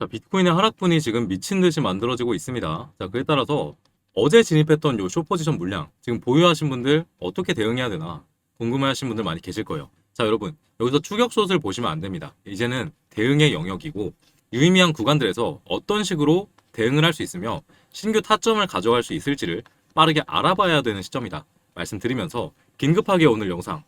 자, 비트코인의 하락분이 지금 미친 듯이 만들어지고 있습니다. 자, 그에 따라서 어제 진입했던 요 숏포지션 물량, 지금 보유하신 분들 어떻게 대응해야 되나 궁금해하신 분들 많이 계실 거예요. 자, 여러분, 여기서 추격숏을 보시면 안 됩니다. 이제는 대응의 영역이고 유의미한 구간들에서 어떤 식으로 대응을 할 수 있으며 신규 타점을 가져갈 수 있을지를 빠르게 알아봐야 되는 시점이다. 말씀드리면서 긴급하게 오늘 영상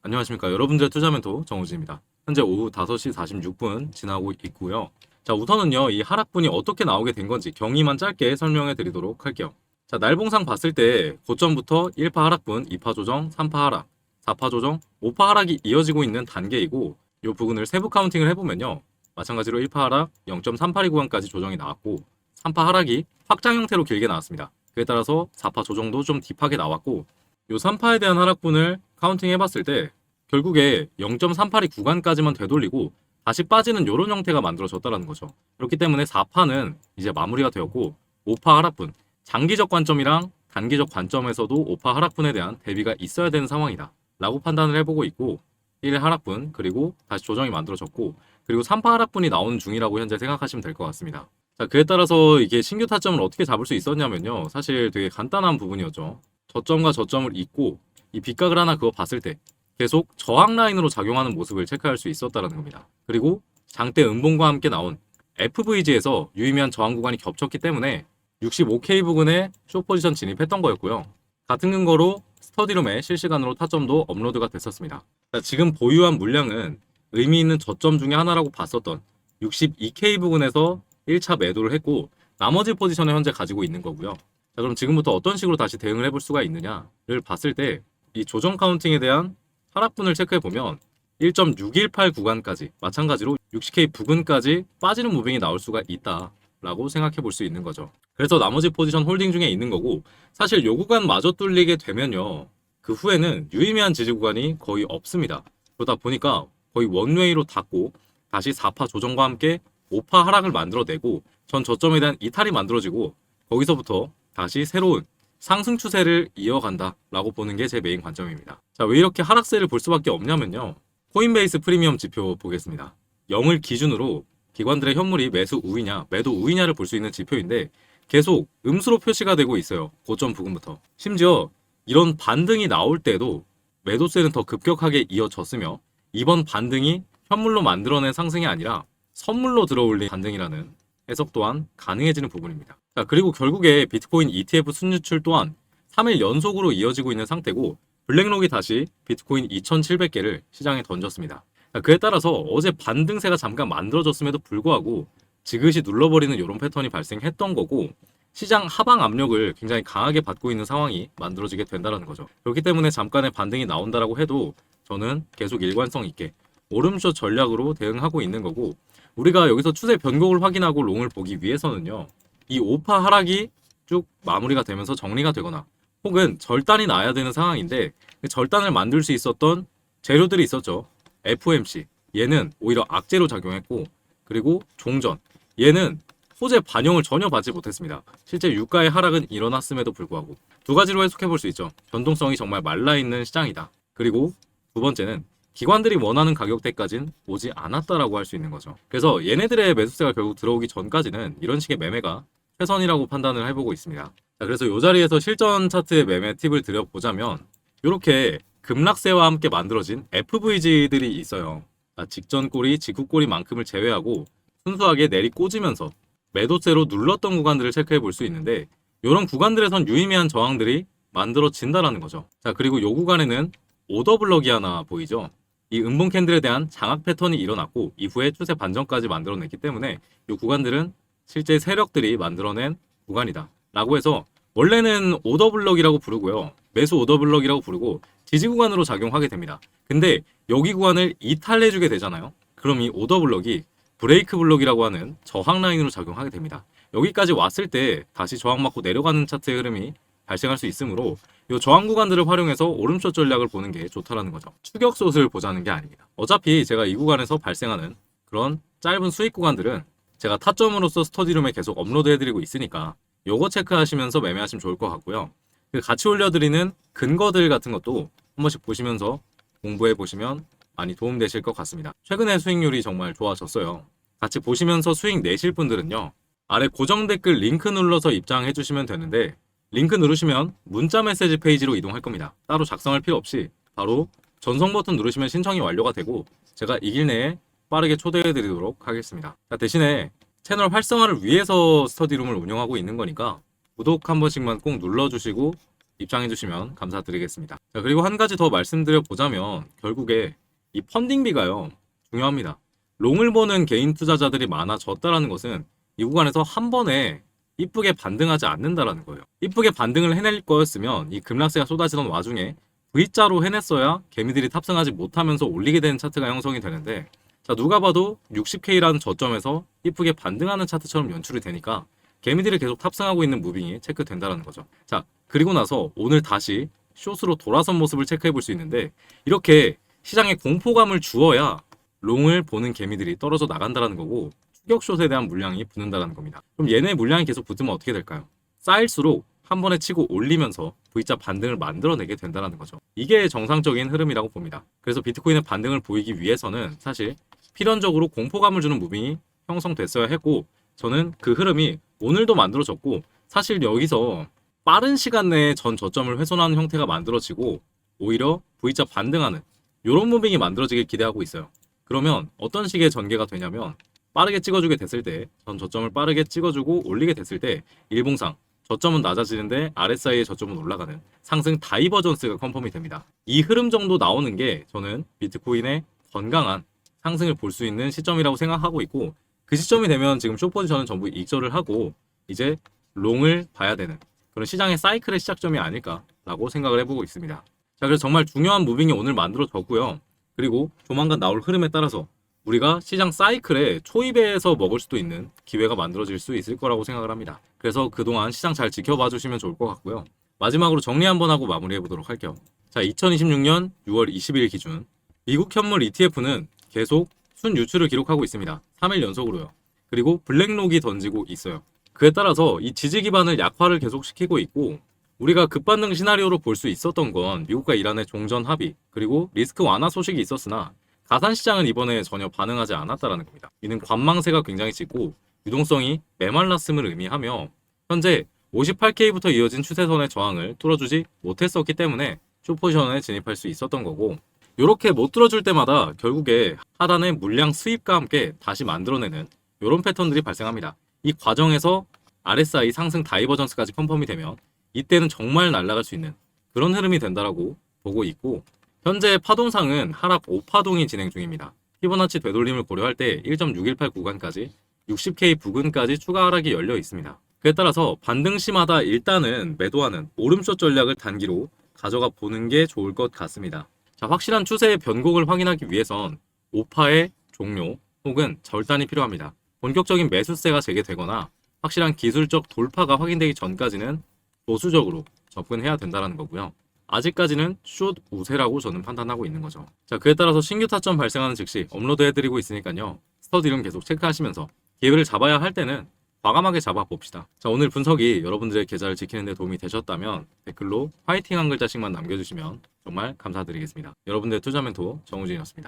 안녕하십니까. 여러분들의 투자 멘토 정우진입니다. 현재 오후 5시 46분 지나고 있고요. 자, 우선은요, 이 하락분이 어떻게 나오게 된 건지 경위만 짧게 설명해 드리도록 할게요. 자, 날봉상 봤을 때 고점부터 1파 하락분, 2파 조정, 3파 하락, 4파 조정, 5파 하락이 이어지고 있는 단계이고 이 부분을 세부 카운팅을 해보면요. 마찬가지로 1파 하락 0.382 구간까지 조정이 나왔고 3파 하락이 확장 형태로 길게 나왔습니다. 그에 따라서 4파 조정도 좀 딥하게 나왔고 요 3파에 대한 하락분을 카운팅 해봤을 때 결국에 0.382 구간까지만 되돌리고 다시 빠지는 이런 형태가 만들어졌다는 거죠. 그렇기 때문에 4파는 이제 마무리가 되었고 5파 하락분, 장기적 관점이랑 단기적 관점에서도 5파 하락분에 대한 대비가 있어야 되는 상황이다 라고 판단을 해보고 있고 1 하락분 그리고 다시 조정이 만들어졌고 그리고 3파 하락분이 나오는 중이라고 현재 생각하시면 될 것 같습니다. 자, 그에 따라서 이게 신규 타점을 어떻게 잡을 수 있었냐면요. 사실 되게 간단한 부분이었죠. 저점과 저점을 잇고 이 빗각을 하나 그거 봤을 때 계속 저항 라인으로 작용하는 모습을 체크할 수 있었다는 겁니다. 그리고 장대 음봉과 함께 나온 FVG에서 유의미한 저항 구간이 겹쳤기 때문에 65K 부근에 숏 포지션 진입했던 거였고요. 같은 근거로 스터디룸에 실시간으로 타점도 업로드가 됐었습니다. 자, 지금 보유한 물량은 의미 있는 저점 중에 하나라고 봤었던 62K 부근에서 1차 매도를 했고 나머지 포지션을 현재 가지고 있는 거고요. 자, 그럼 지금부터 어떤 식으로 다시 대응을 해볼 수가 있느냐를 봤을 때 이 조정 카운팅에 대한 하락분을 체크해보면 1.618 구간까지 마찬가지로 60K 부근까지 빠지는 무빙이 나올 수가 있다라고 생각해 볼 수 있는 거죠. 그래서 나머지 포지션 홀딩 중에 있는 거고 사실 요 구간 마저 뚫리게 되면요. 그 후에는 유의미한 지지 구간이 거의 없습니다. 그러다 보니까 거의 원웨이로 닫고 다시 4파 조정과 함께 5파 하락을 만들어내고 전 저점에 대한 이탈이 만들어지고 거기서부터 다시 새로운 상승 추세를 이어간다라고 보는 게 제 메인 관점입니다. 자, 왜 이렇게 하락세를 볼 수밖에 없냐면요. 코인베이스 프리미엄 지표 보겠습니다. 0을 기준으로 기관들의 현물이 매수 우위냐 매도 우위냐를 볼 수 있는 지표인데 계속 음수로 표시가 되고 있어요. 고점 부근부터. 심지어 이런 반등이 나올 때도 매도세는 더 급격하게 이어졌으며 이번 반등이 현물로 만들어낸 상승이 아니라 선물로 들어올린 반등이라는 해석 또한 가능해지는 부분입니다. 자, 그리고 결국에 비트코인 ETF 순유출 또한 3일 연속으로 이어지고 있는 상태고 블랙록이 다시 비트코인 2,700개를 시장에 던졌습니다. 자, 그에 따라서 어제 반등세가 잠깐 만들어졌음에도 불구하고 지그시 눌러버리는 이런 패턴이 발생했던 거고 시장 하방 압력을 굉장히 강하게 받고 있는 상황이 만들어지게 된다는 거죠. 그렇기 때문에 잠깐의 반등이 나온다라고 해도 저는 계속 일관성 있게 오름쇼 전략으로 대응하고 있는 거고 우리가 여기서 추세 변곡을 확인하고 롱을 보기 위해서는요. 이 5파 하락이 쭉 마무리가 되면서 정리가 되거나 혹은 절단이 나야 되는 상황인데 그 절단을 만들 수 있었던 재료들이 있었죠. FOMC 얘는 오히려 악재로 작용했고 그리고 종전 얘는 호재 반영을 전혀 받지 못했습니다. 실제 유가의 하락은 일어났음에도 불구하고 두 가지로 해석해 볼 수 있죠. 변동성이 정말 말라있는 시장이다. 그리고 두 번째는 기관들이 원하는 가격대까지는 오지 않았다라고 할 수 있는 거죠. 그래서 얘네들의 매수세가 결국 들어오기 전까지는 이런 식의 매매가 최선이라고 판단을 해보고 있습니다. 자, 그래서 이 자리에서 실전 차트의 매매 팁을 드려보자면 이렇게 급락세와 함께 만들어진 FVG들이 있어요. 직전 꼬리, 직후 꼬리만큼을 제외하고 순수하게 내리 꽂으면서 매도세로 눌렀던 구간들을 체크해 볼 수 있는데 이런 구간들에선 유의미한 저항들이 만들어진다라는 거죠. 자, 그리고 이 구간에는 오더 블럭이 하나 보이죠? 이 음봉 캔들에 대한 장악 패턴이 일어났고 이후에 추세 반전까지 만들어냈기 때문에 이 구간들은 실제 세력들이 만들어낸 구간이다 라고 해서 원래는 오더 블럭이라고 부르고요. 매수 오더 블럭이라고 부르고 지지 구간으로 작용하게 됩니다. 근데 여기 구간을 이탈해주게 되잖아요. 그럼 이 오더 블럭이 브레이크 블럭이라고 하는 저항 라인으로 작용하게 됩니다. 여기까지 왔을 때 다시 저항 맞고 내려가는 차트의 흐름이 발생할 수 있으므로 이 저항 구간들을 활용해서 오름숏 전략을 보는 게 좋다라는 거죠. 추격숏을 보자는 게 아닙니다. 어차피 제가 이 구간에서 발생하는 그런 짧은 수익 구간들은 제가 타점으로서 스터디룸에 계속 업로드 해드리고 있으니까 요거 체크하시면서 매매하시면 좋을 것 같고요. 그 같이 올려드리는 근거들 같은 것도 한 번씩 보시면서 공부해 보시면 많이 도움되실 것 같습니다. 최근에 수익률이 정말 좋아졌어요. 같이 보시면서 수익 내실 분들은요. 아래 고정 댓글 링크 눌러서 입장해 주시면 되는데 링크 누르시면 문자 메시지 페이지로 이동할 겁니다. 따로 작성할 필요 없이 바로 전송 버튼 누르시면 신청이 완료가 되고 제가 이 길 내에 빠르게 초대해 드리도록 하겠습니다. 자, 대신에 채널 활성화를 위해서 스터디룸을 운영하고 있는 거니까 구독 한 번씩만 꼭 눌러주시고 입장해 주시면 감사드리겠습니다. 자, 그리고 한 가지 더 말씀드려 보자면 결국에 이 펀딩비가요 중요합니다. 롱을 보는 개인 투자자들이 많아졌다라는 것은 이 구간에서 한 번에 이쁘게 반등하지 않는다라는 거예요. 이쁘게 반등을 해낼 거였으면 이 급락세가 쏟아지던 와중에 V자로 해냈어야 개미들이 탑승하지 못하면서 올리게 되는 차트가 형성이 되는데 자, 누가 봐도 60K라는 저점에서 이쁘게 반등하는 차트처럼 연출이 되니까 개미들이 계속 탑승하고 있는 무빙이 체크된다는 거죠. 자, 그리고 나서 오늘 다시 숏으로 돌아선 모습을 체크해 볼 수 있는데 이렇게 시장에 공포감을 주어야 롱을 보는 개미들이 떨어져 나간다는 거고 추격숏에 대한 물량이 붙는다는 겁니다. 그럼 얘네 물량이 계속 붙으면 어떻게 될까요? 쌓일수록 한 번에 치고 올리면서 V자 반등을 만들어내게 된다는 거죠. 이게 정상적인 흐름이라고 봅니다. 그래서 비트코인의 반등을 보이기 위해서는 사실 필연적으로 공포감을 주는 무빙이 형성됐어야 했고 저는 그 흐름이 오늘도 만들어졌고 사실 여기서 빠른 시간 내에 전 저점을 훼손하는 형태가 만들어지고 오히려 V자 반등하는 이런 무빙이 만들어지길 기대하고 있어요. 그러면 어떤 식의 전개가 되냐면 빠르게 찍어주게 됐을 때 전 저점을 빠르게 찍어주고 올리게 됐을 때 일봉상 저점은 낮아지는데 RSI의 저점은 올라가는 상승 다이버전스가 컨펌이 됩니다. 이 흐름 정도 나오는 게 저는 비트코인의 건강한 상승을 볼 수 있는 시점이라고 생각하고 있고 그 시점이 되면 지금 숏포지션은 전부 익절을 하고 이제 롱을 봐야 되는 그런 시장의 사이클의 시작점이 아닐까라고 생각을 해보고 있습니다. 자, 그래서 정말 중요한 무빙이 오늘 만들어졌고요. 그리고 조만간 나올 흐름에 따라서 우리가 시장 사이클에 초입에서 먹을 수도 있는 기회가 만들어질 수 있을 거라고 생각을 합니다. 그래서 그동안 시장 잘 지켜봐 주시면 좋을 것 같고요. 마지막으로 정리 한번 하고 마무리해 보도록 할게요. 자, 2026년 6월 20일 기준 미국 현물 ETF는 계속 순유출을 기록하고 있습니다. 3일 연속으로요. 그리고 블랙록이 던지고 있어요. 그에 따라서 이 지지 기반을 약화를 계속시키고 있고 우리가 급반등 시나리오로 볼 수 있었던 건 미국과 이란의 종전 합의 그리고 리스크 완화 소식이 있었으나 가산시장은 이번에 전혀 반응하지 않았다는 겁니다. 이는 관망세가 굉장히 짙고 유동성이 메말랐음을 의미하며 현재 58K부터 이어진 추세선의 저항을 뚫어주지 못했었기 때문에 숏포지션에 진입할 수 있었던 거고 이렇게 못 뚫어줄 때마다 결국에 하단의 물량 수입과 함께 다시 만들어내는 이런 패턴들이 발생합니다. 이 과정에서 RSI 상승 다이버전스까지 컨펌이 되면 이때는 정말 날아갈 수 있는 그런 흐름이 된다라고 보고 있고 현재 파동상은 하락 5파동이 진행 중입니다. 피보나치 되돌림을 고려할 때 1.618 구간까지 60K 부근까지 추가 하락이 열려 있습니다. 그에 따라서 반등 시마다 일단은 매도하는 오름숏 전략을 단기로 가져가 보는 게 좋을 것 같습니다. 자, 확실한 추세의 변곡을 확인하기 위해선 5파의 종료 혹은 절단이 필요합니다. 본격적인 매수세가 재개되거나 확실한 기술적 돌파가 확인되기 전까지는 보수적으로 접근해야 된다는 거고요. 아직까지는 숏 우세라고 저는 판단하고 있는 거죠. 자, 그에 따라서 신규 타점 발생하는 즉시 업로드 해드리고 있으니까요. 스터디룸 계속 체크하시면서 기회를 잡아야 할 때는 과감하게 잡아봅시다. 자, 오늘 분석이 여러분들의 계좌를 지키는 데 도움이 되셨다면 댓글로 화이팅 한 글자씩만 남겨주시면 정말 감사드리겠습니다. 여러분들의 투자 멘토 정우진이었습니다.